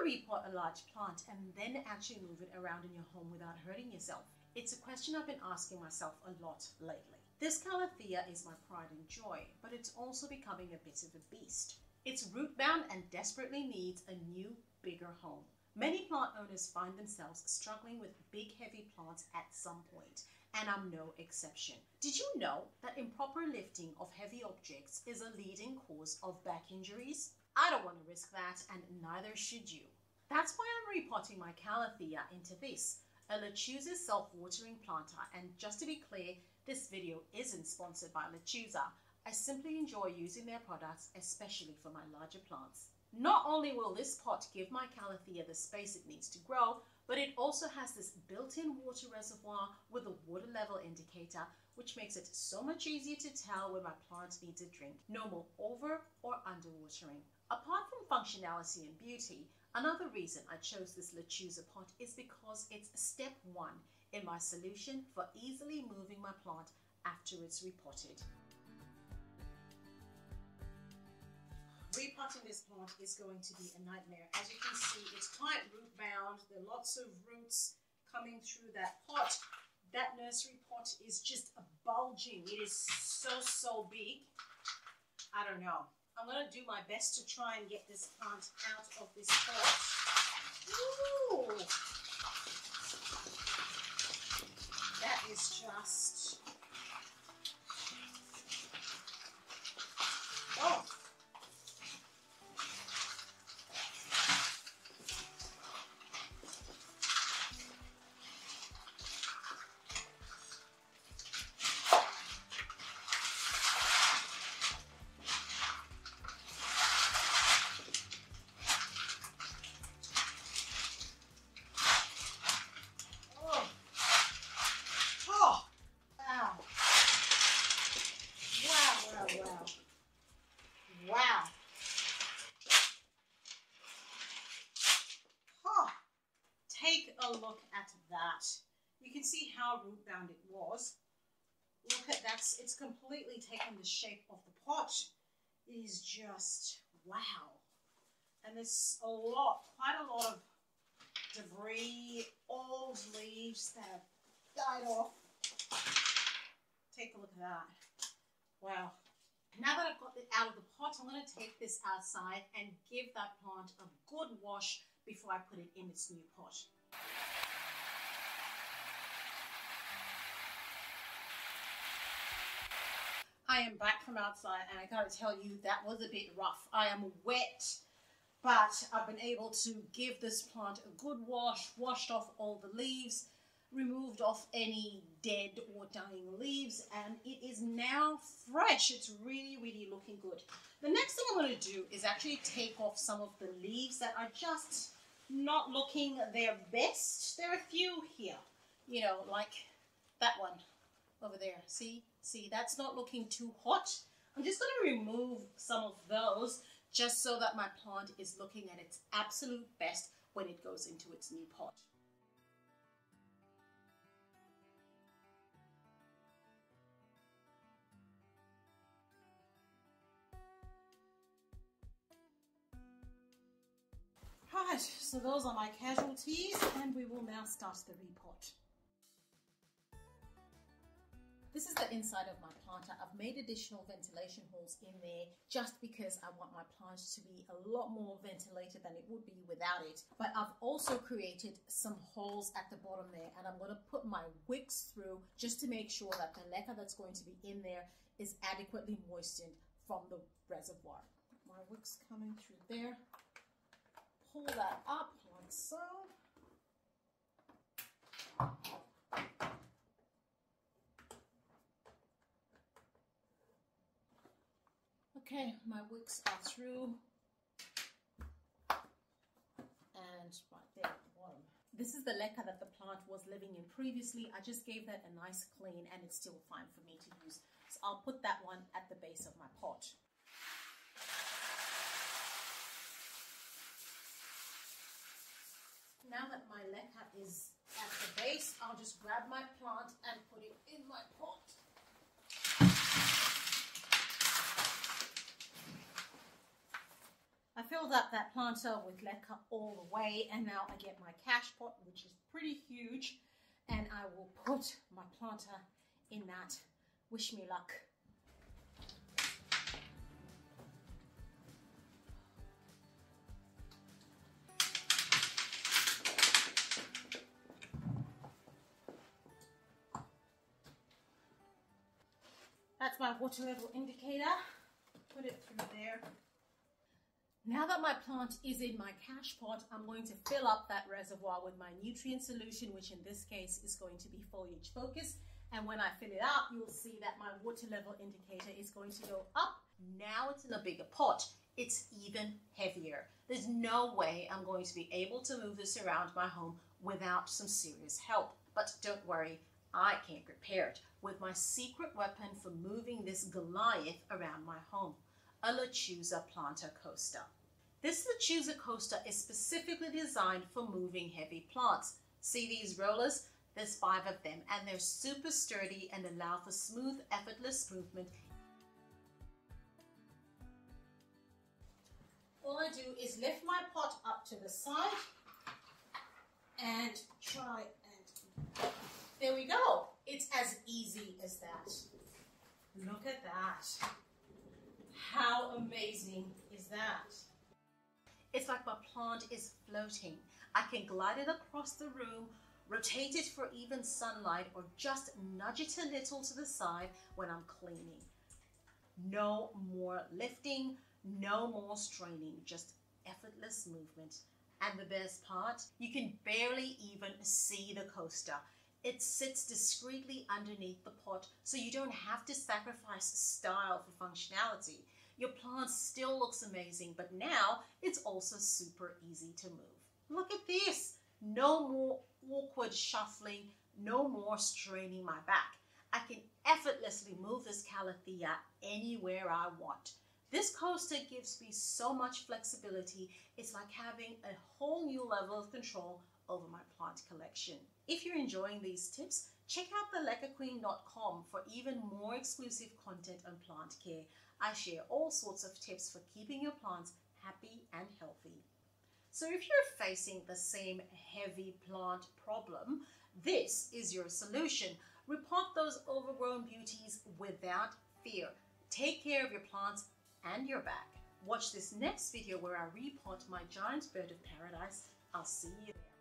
repot a large plant and then actually move it around in your home without hurting yourself? It's a question I've been asking myself a lot lately. This calathea is my pride and joy, but it's also becoming a bit of a beast. It's root bound and desperately needs a new, bigger home. Many plant owners find themselves struggling with big, heavy plants at some point, and I'm no exception. Did you know that improper lifting of heavy objects is a leading cause of back injuries? I don't want to risk that, and neither should you. That's why I'm repotting my calathea into this, a Lechuza self-watering planter, and just to be clear, this video isn't sponsored by Lechuza. I simply enjoy using their products, especially for my larger plants. Not only will this pot give my calathea the space it needs to grow, but it also has this built-in water reservoir with a water level indicator, which makes it so much easier to tell when my plant needs a drink. No more over or underwatering. Apart from functionality and beauty, another reason I chose this Lechuza pot is because it's step one in my solution for easily moving my plant after it's repotted. Repotting this plant is going to be a nightmare. As you can see, it's quite root bound. There are lots of roots coming through that pot. That nursery pot is just bulging. It is so big. I don't know. I'm going to do my best to try and get this plant out of this pot. Ooh! That is just... oh! Wow. Oh, take a look at that. You can see how root bound it was. Look at that. It's completely taken the shape of the pot. It is just wow. And there's quite a lot of debris, old leaves that have died off. Take a look at that. Wow. Now that I've got it out of the pot, I'm going to take this outside and give that plant a good wash before I put it in its new pot. I am back from outside and I gotta tell you that was a bit rough. I am wet, but I've been able to give this plant a good wash, washed off all the leaves, removed off any dead or dying leaves, and it is now fresh. It's really looking good. The next thing I'm going to do is actually take off some of the leaves that are just not looking their best. There are a few here, you know, like that one over there. See, that's not looking too hot. I'm just going to remove some of those just so that my plant is looking at its absolute best when it goes into its new pot. Right, so those are my casualties, and we will now start the repot. This is the inside of my planter. I've made additional ventilation holes in there just because I want my plant to be a lot more ventilated than it would be without it. But I've also created some holes at the bottom there, and I'm going to put my wicks through just to make sure that the leca that's going to be in there is adequately moistened from the reservoir. My wicks coming through there. Pull that up like so. Okay, my wicks are through, and right there at the bottom. This is the leca that the plant was living in previously. I just gave that a nice clean, and it's still fine for me to use. So I'll put that one at the base of my pot. Now that my leca is at the base, I'll just grab my plant and put it in my pot. I filled up that planter with leca all the way, and now I get my cash pot, which is pretty huge, and I will put my planter in that. Wish me luck. That's my water level indicator. Put it through there. Now that my plant is in my cash pot, I'm going to fill up that reservoir with my nutrient solution, which in this case is going to be foliage focus. And when I fill it up, you'll see that my water level indicator is going to go up. Now it's in a bigger pot. It's even heavier. There's no way I'm going to be able to move this around my home without some serious help. But don't worry, I came prepared with my secret weapon for moving this Goliath around my home, a Lechuza planter coaster. This Lechuza coaster is specifically designed for moving heavy plants. See these rollers? There's 5 of them, and they're super sturdy and allow for smooth, effortless movement. All I do is lift my pot up to the side and try and there we go. It's as easy as that. Look at that. How amazing is that? It's like my plant is floating. I can glide it across the room, rotate it for even sunlight, or just nudge it a little to the side when I'm cleaning. No more lifting, no more straining, just effortless movement. And the best part, you can barely even see the coaster. It sits discreetly underneath the pot, so you don't have to sacrifice style for functionality. Your plant still looks amazing, but now it's also super easy to move. Look at this. No more awkward shuffling, no more straining my back. I can effortlessly move this calathea anywhere I want. This coaster gives me so much flexibility. It's like having a whole new level of control over my plant collection. If you're enjoying these tips, check out thelecaqueen.com for even more exclusive content on plant care. I share all sorts of tips for keeping your plants happy and healthy. So if you're facing the same heavy plant problem, this is your solution. Repot those overgrown beauties without fear. Take care of your plants and your back. Watch this next video where I repot my giant bird of paradise. I'll see you there.